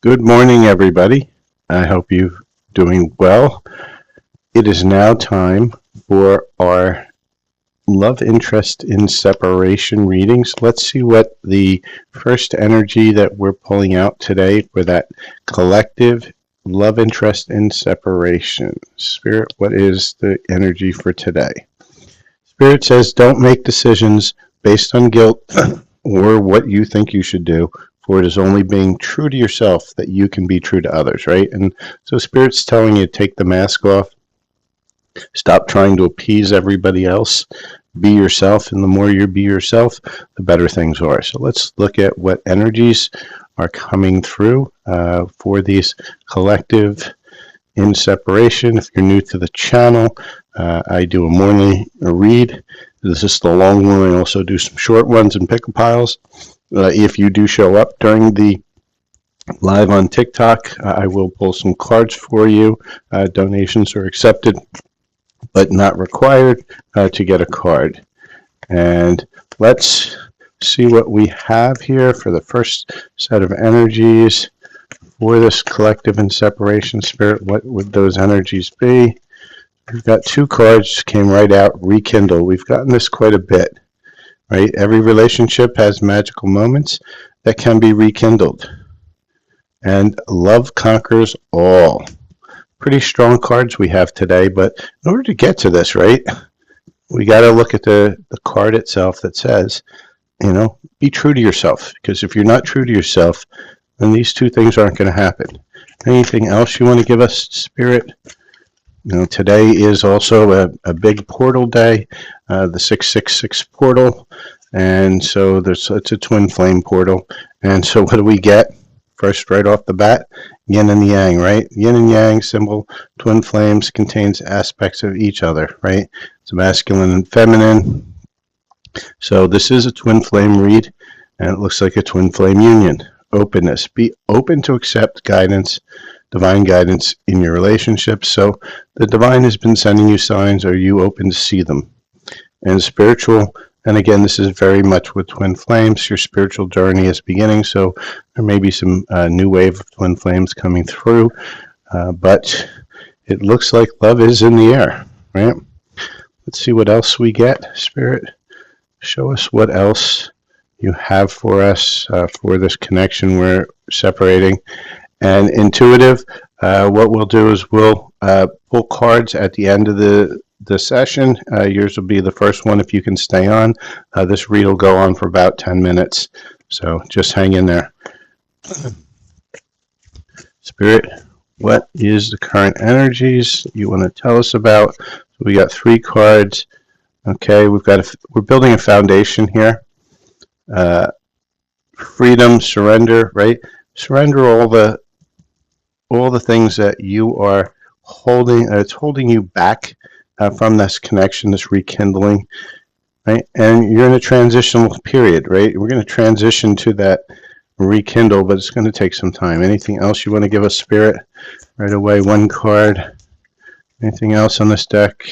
Good morning, everybody. I hope you're doing well. It is now time for our love interest in separation readings. Let's see what the first energy that we're pulling out today for that collective love interest in separation. Spirit, what is the energy for today? Spirit says, don't make decisions based on guilt or what you think you should do, for it is only being true to yourself that you can be true to others, right? And so Spirit's telling you, take the mask off, stop trying to appease everybody else, be yourself, and the more you be yourself, the better things are. So let's look at what energies are coming through for these collective in separation. If you're new to the channel, I do a morning read. This is the long one. I also do some short ones and pick piles. If you do show up during the live on TikTok, I will pull some cards for you. Donations are accepted, but not required to get a card. And let's see what we have here for the first set of energies for this collective and separation. Spirit, what would those energies be? We've got two cards, came right out, rekindle. We've gotten this quite a bit, right? Every relationship has magical moments that can be rekindled. And love conquers all. Pretty strong cards we have today, but in order to get to this, right, we got to look at the card itself that says, be true to yourself. Because if you're not true to yourself, then these two things aren't going to happen. Anything else you want to give us, Spirit? Today is also a big portal day, the 666 portal, and so it's a twin flame portal. And so what do we get? First, right off the bat, yin and yang, right? Yin and yang symbol, twin flames, contains aspects of each other, right? It's masculine and feminine. So this is a twin flame read, and it looks like a twin flame union. Openness. Be open to accept guidance, divine guidance in your relationships. So the divine has been sending you signs. Are you open to see them? And spiritual, and again, this is very much with twin flames. Your spiritual journey is beginning, so there may be some new wave of twin flames coming through, but it looks like love is in the air, right? Let's see what else we get. Spirit, show us what else you have for us for this connection we're separating. And intuitive, what we'll do is we'll pull cards at the end of the session. Yours will be the first one if you can stay on. This read will go on for about 10 minutes, so just hang in there. Spirit, what is the current energies you want to tell us about? So we got 3 cards. Okay, we're building a foundation here. Freedom, surrender, right? Surrender all the things that you are holding. It's holding you back from this connection, this rekindling, right? And you're in a transitional period, right? We're going to transition to that rekindle, but it's going to take some time. Anything else you want to give us, Spirit? Right away, 1 card. Anything else on this deck?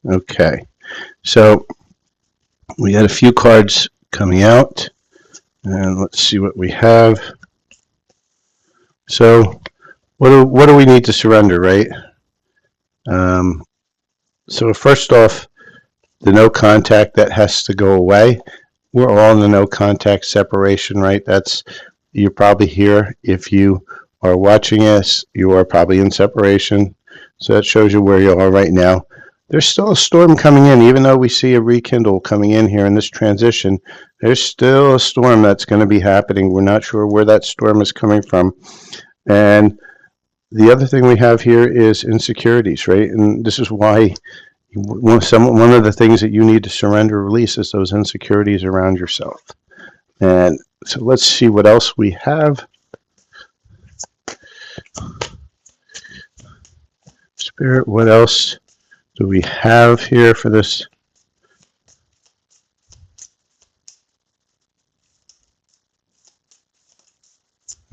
Okay, so we got a few cards coming out, and let's see what we have. So what do we need to surrender, right? So first off, the no contact, that has to go away. We're all in the no contact separation, right? You're probably here. If you are watching us, you are probably in separation. So that shows you where you are right now. There's still a storm coming in, even though we see a rekindle coming in here in this transition. There's still a storm that's going to be happening. We're not sure where that storm is coming from. And the other thing we have here is insecurities, right? And this is why one of the things that you need to surrender, release, is those insecurities around yourself. And so let's see what else we have. Spirit, what else do we have here for this?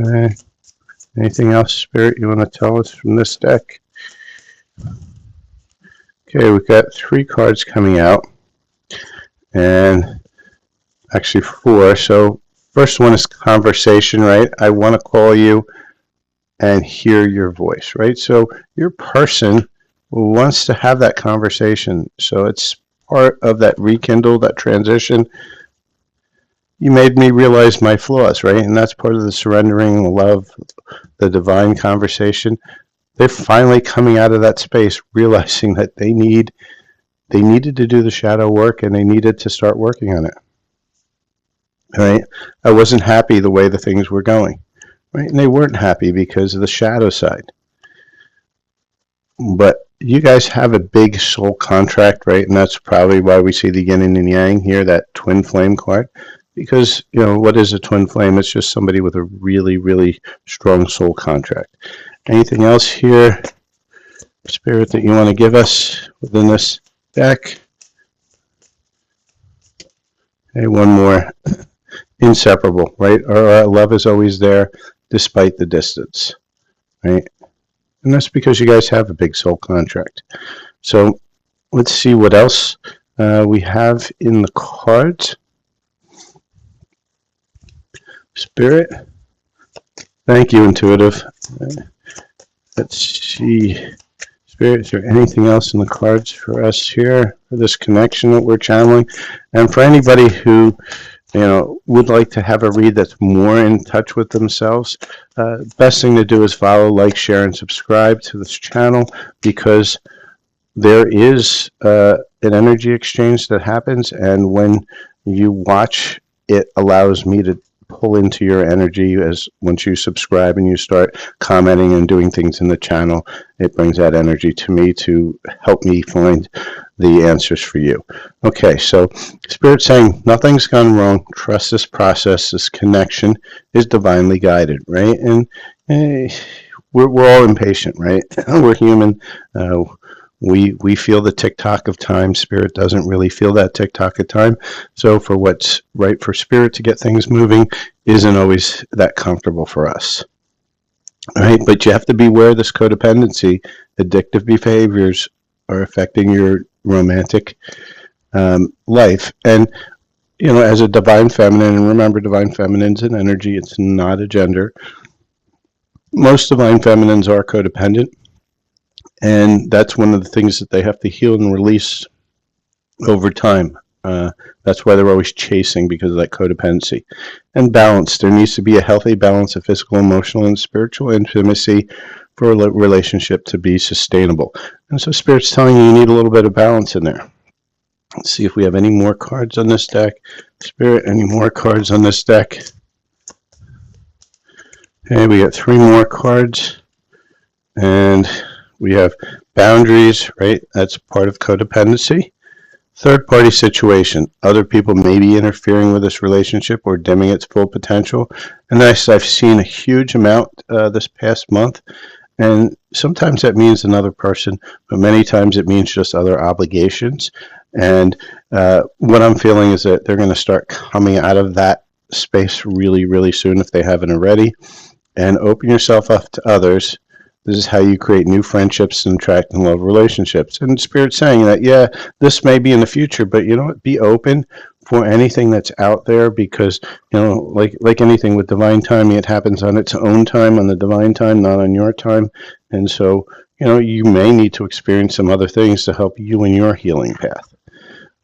Okay. Anything else, Spirit, you want to tell us from this deck? Okay, we've got 3 cards coming out, and actually 4. So First one is conversation, right? I want to call you and hear your voice, right? So your person wants to have that conversation. So it's part of that rekindle, that transition. You made me realize my flaws, right? And that's part of the surrendering, the love, the divine conversation. They're finally coming out of that space, realizing that they needed to do the shadow work and they needed to start working on it. Right? I wasn't happy the way the things were going. Right? And they weren't happy because of the shadow side. But you guys have a big soul contract, right? And that's probably why we see the yin and yang here, that twin flame card. Because, what is a twin flame? It's just somebody with a really, really strong soul contract. Anything else here, Spirit, that you want to give us within this deck? Okay, one more. Inseparable, right? Our love is always there despite the distance, right? And that's because you guys have a big soul contract. So let's see what else we have in the cards. Spirit. Thank you, Intuitive. Let's see. Spirit, is there anything else in the cards for us here for this connection that we're channeling? And for anybody who would like to have a read that's more in touch with themselves, best thing to do is follow, like, share, and subscribe to this channel, because there is an energy exchange that happens, and when you watch, it allows me to pull into your energy. As once you subscribe and you start commenting and doing things in the channel, it brings that energy to me to help me find the answers for you. Okay, so Spirit saying nothing's gone wrong. Trust this process. This connection is divinely guided, right? And we're all impatient, right? We're human. We feel the tick-tock of time. Spirit doesn't really feel that tick-tock of time. So for what's right for Spirit to get things moving isn't always that comfortable for us. All right, but you have to beware this codependency. Addictive behaviors are affecting your romantic life. And, as a divine feminine, and remember, divine feminine's an energy, it's not a gender. Most divine feminines are codependent. And that's one of the things that they have to heal and release over time. That's why they're always chasing, because of that codependency. And balance. There needs to be a healthy balance of physical, emotional, and spiritual intimacy for a relationship to be sustainable. And so Spirit's telling you need a little bit of balance in there. Let's see if we have any more cards on this deck. Spirit, any more cards on this deck? Okay, we got 3 more cards. And we have boundaries, right? That's part of codependency. Third-party situation. Other people may be interfering with this relationship or dimming its full potential. And I've seen a huge amount this past month. And sometimes that means another person, but many times it means just other obligations. And what I'm feeling is that they're going to start coming out of that space really, really soon if they haven't already. And open yourself up to others. This is how you create new friendships and attract and love relationships. And Spirit's saying that, yeah, this may be in the future, but you know what? Be open for anything that's out there, because, like anything with divine timing, it happens on its own time, on the divine time, not on your time. And so, you may need to experience some other things to help you in your healing path.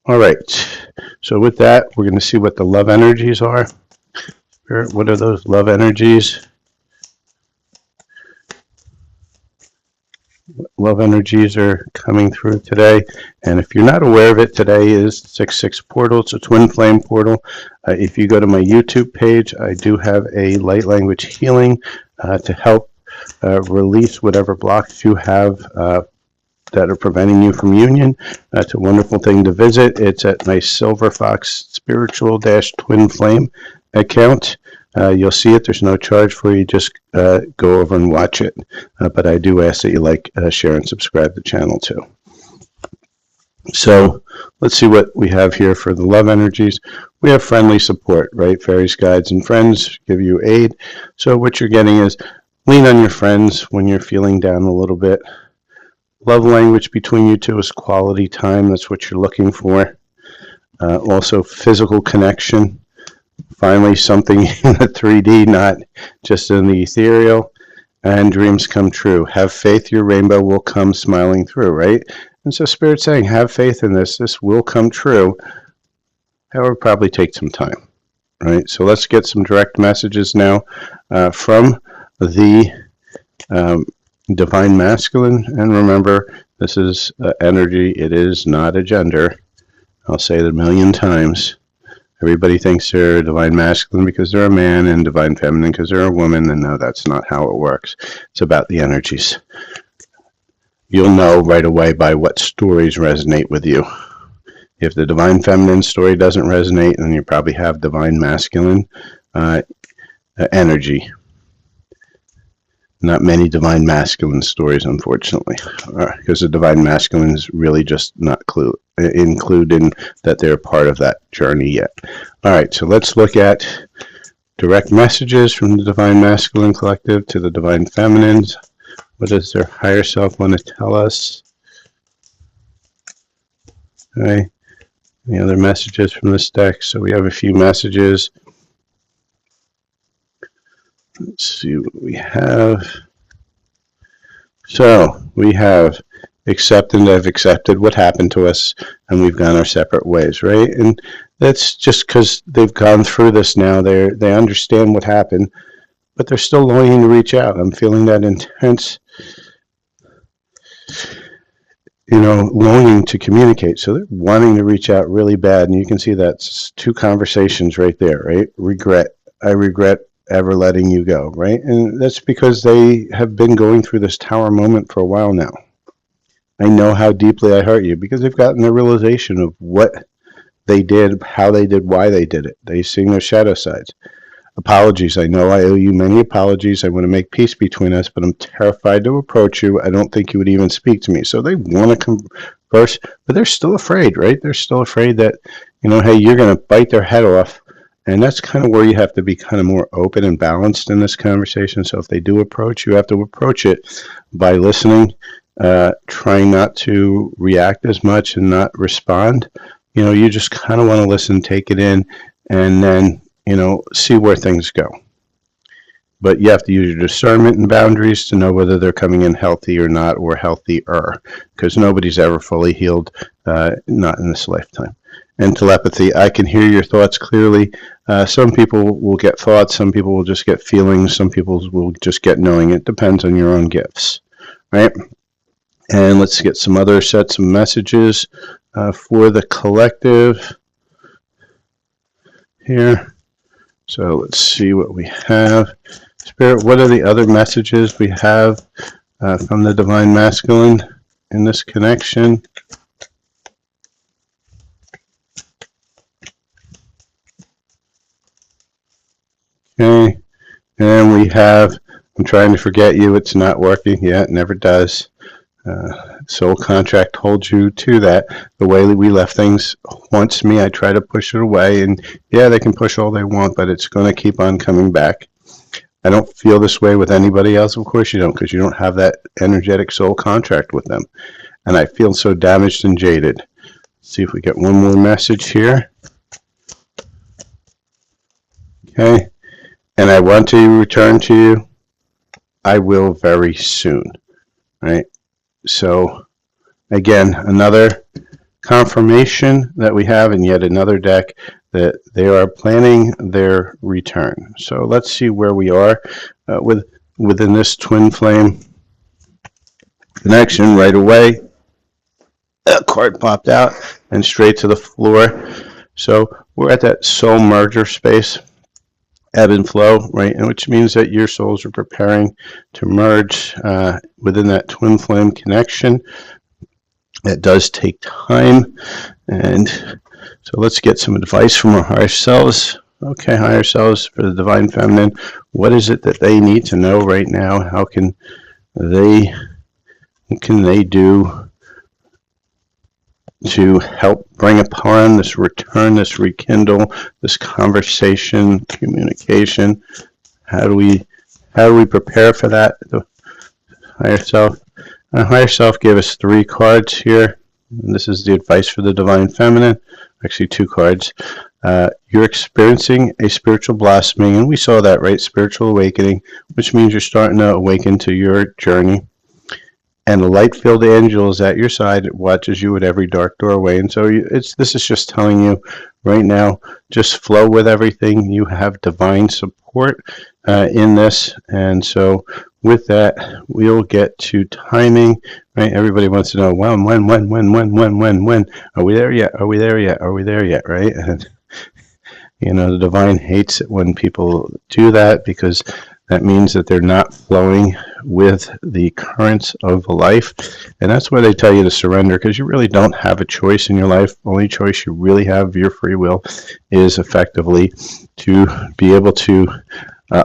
All right. So with that, we're going to see what the love energies are. Spirit, what are those love energies? Love energies are coming through today, and if you're not aware of it, today is 6/6 portal. It's a twin flame portal. If you go to my YouTube page, I do have a light language healing to help release whatever blocks you have that are preventing you from union. That's a wonderful thing to visit. It's at my Silver Fox Spiritual-Twin Flame account. You'll see it. There's no charge for you. Just go over and watch it. But I do ask that you like, share, and subscribe to the channel too. So let's see what we have here for the love energies. We have friendly support, right? Fairies, guides, and friends give you aid. So what you're getting is lean on your friends when you're feeling down a little bit. Love language between you two is quality time. That's what you're looking for. Also physical connection. Finally, something in the 3D, not just in the ethereal. And dreams come true. Have faith, your rainbow will come smiling through, right? And so Spirit's saying, have faith in this. This will come true. However, probably take some time, right? So let's get some direct messages now from the Divine Masculine. And remember, this is energy. It is not a gender. I'll say it a million times. Everybody thinks they're Divine Masculine because they're a man and Divine Feminine because they're a woman, and no, that's not how it works. It's about the energies. You'll know right away by what stories resonate with you. If the Divine Feminine story doesn't resonate, then you probably have Divine Masculine energy. Not many Divine Masculine stories, unfortunately, because the Divine Masculine is really just not included in that they're part of that journey yet. All right, so let's look at direct messages from the Divine Masculine Collective to the Divine Feminines. What does their higher self want to tell us? Okay, any other messages from this deck? So we have a few messages. Let's see what we have. So we have accept and have accepted what happened to us, and we've gone our separate ways, right? And that's just because they've gone through this now. They understand what happened, but they're still longing to reach out. I'm feeling that intense, longing to communicate. So they're wanting to reach out really bad, and you can see that's two conversations right there, right? Regret. I regret ever letting you go, right? And that's because they have been going through this tower moment for a while now. I know how deeply I hurt you because they've gotten the realization of what they did, how they did, why they did it. They've seen their shadow sides. Apologies. I know I owe you many apologies. I want to make peace between us, but I'm terrified to approach you. I don't think you would even speak to me. So they want to converse, but they're still afraid, right? They're still afraid that, hey, you're going to bite their head off. And that's kind of where you have to be kind of more open and balanced in this conversation. So if they do approach, you have to approach it by listening, trying not to react as much and not respond. You just kind of want to listen, take it in, and then, see where things go. But you have to use your discernment and boundaries to know whether they're coming in healthy or not, or healthier, because nobody's ever fully healed, not in this lifetime. And telepathy, I can hear your thoughts clearly. Some people will get thoughts, some people will just get feelings, some people will just get knowing. It depends on your own gifts, right? And let's get some other sets of messages for the collective here. So let's see what we have. Spirit, what are the other messages we have from the Divine Masculine in this connection? Okay, and we have, I'm trying to forget you, it's not working. Yeah, it never does. Soul contract holds you to that. The way that we left things haunts me. I try to push it away, and yeah, they can push all they want, but it's going to keep on coming back. I don't feel this way with anybody else. Of course you don't, because you don't have that energetic soul contract with them. And I feel so damaged and jaded. Let's see if we get one more message here. Okay. And I want to return to you. I will very soon. Right? So, again, another confirmation that we have in yet another deck that they are planning their return. So let's see where we are within this twin flame connection. Right away, a card popped out and straight to the floor. So we're at that soul merger space, ebb and flow, right? And which means that your souls are preparing to merge within that twin flame connection. It does take time, and so let's get some advice from our higher selves. Okay, higher selves for the Divine Feminine. What is it that they need to know right now? What can they do to help bring upon this return, this rekindle, this conversation, communication? How do we prepare for that? The higher self. Our higher self gave us 3 cards here. And this is the advice for the Divine Feminine. Actually, 2 cards. You're experiencing a spiritual blossoming, and we saw that, right? Spiritual awakening, which means you're starting to awaken to your journey. And a light-filled angel is at your side. It watches you at every dark doorway. And so this is just telling you right now, just flow with everything. You have divine support in this. And so with that, we'll get to timing, right? Everybody wants to know, when? Are we there yet? Are we there yet? Are we there yet, right? And, the divine hates it when people do that, because that means that they're not flowing with the currents of life. And that's why they tell you to surrender, because you really don't have a choice in your life. The only choice you really have of your free will is effectively to be able to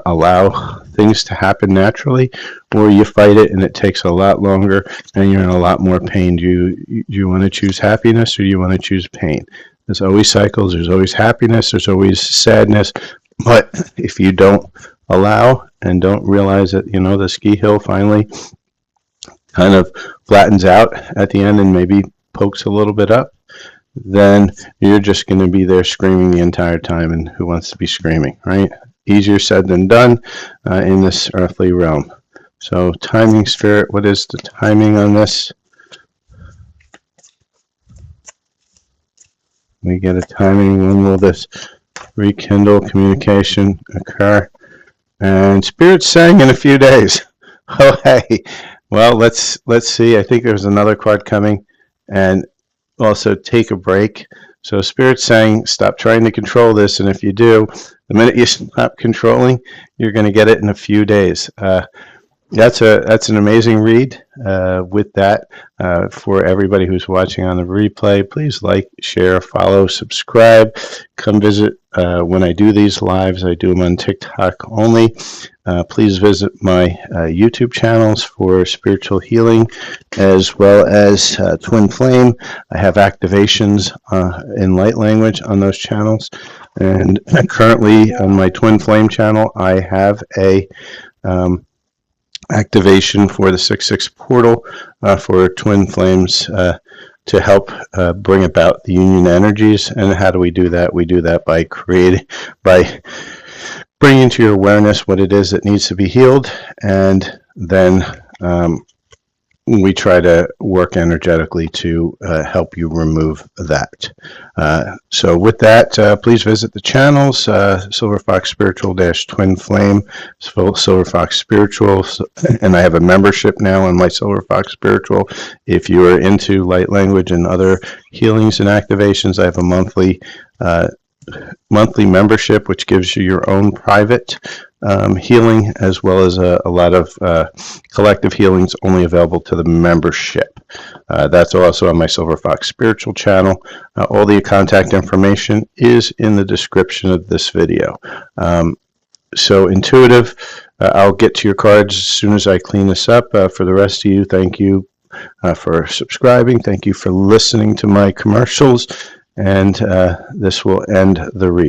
allow things to happen naturally, or you fight it and it takes a lot longer and you're in a lot more pain. Do you want to choose happiness, or do you want to choose pain? There's always cycles. There's always happiness. There's always sadness. But if you don't allow and don't realize that, the ski hill finally kind of flattens out at the end and maybe pokes a little bit up, then you're just going to be there screaming the entire time. And who wants to be screaming, right? Easier said than done in this earthly realm. So timing, Spirit, what is the timing on this? We get a timing. When will this rekindle communication occur? And Spirit's saying in a few days. Oh, hey. Well, let's see. I think there's another card coming. And also take a break. So Spirit's saying, stop trying to control this. And if you do, the minute you stop controlling, you're going to get it in a few days. That's an amazing read. With that, for everybody who's watching on the replay, please like, share, follow, subscribe. Come visit when I do these lives. I do them on TikTok only. Please visit my YouTube channels for spiritual healing, as well as Twin Flame. I have activations in light language on those channels. And currently on my Twin Flame channel, I have a activation for the 6/6 portal for Twin Flames to help bring about the union energies. And how do we do that? We do that by bringing to your awareness what it is that needs to be healed, and then we try to work energetically to help you remove that. So with that, please visit the channels, Silver Fox Spiritual Twin Flame, Silver Fox Spiritual, and I have a membership now on my Silver Fox Spiritual. If you are into light language and other healings and activations, I have a monthly membership, which gives you your own private healing, as well as a lot of collective healings only available to the membership. That's also on my Silver Fox Spiritual channel. All the contact information is in the description of this video. So intuitive, I'll get to your cards as soon as I clean this up. For the rest of you, thank you for subscribing. Thank you for listening to my commercials. And this will end the read.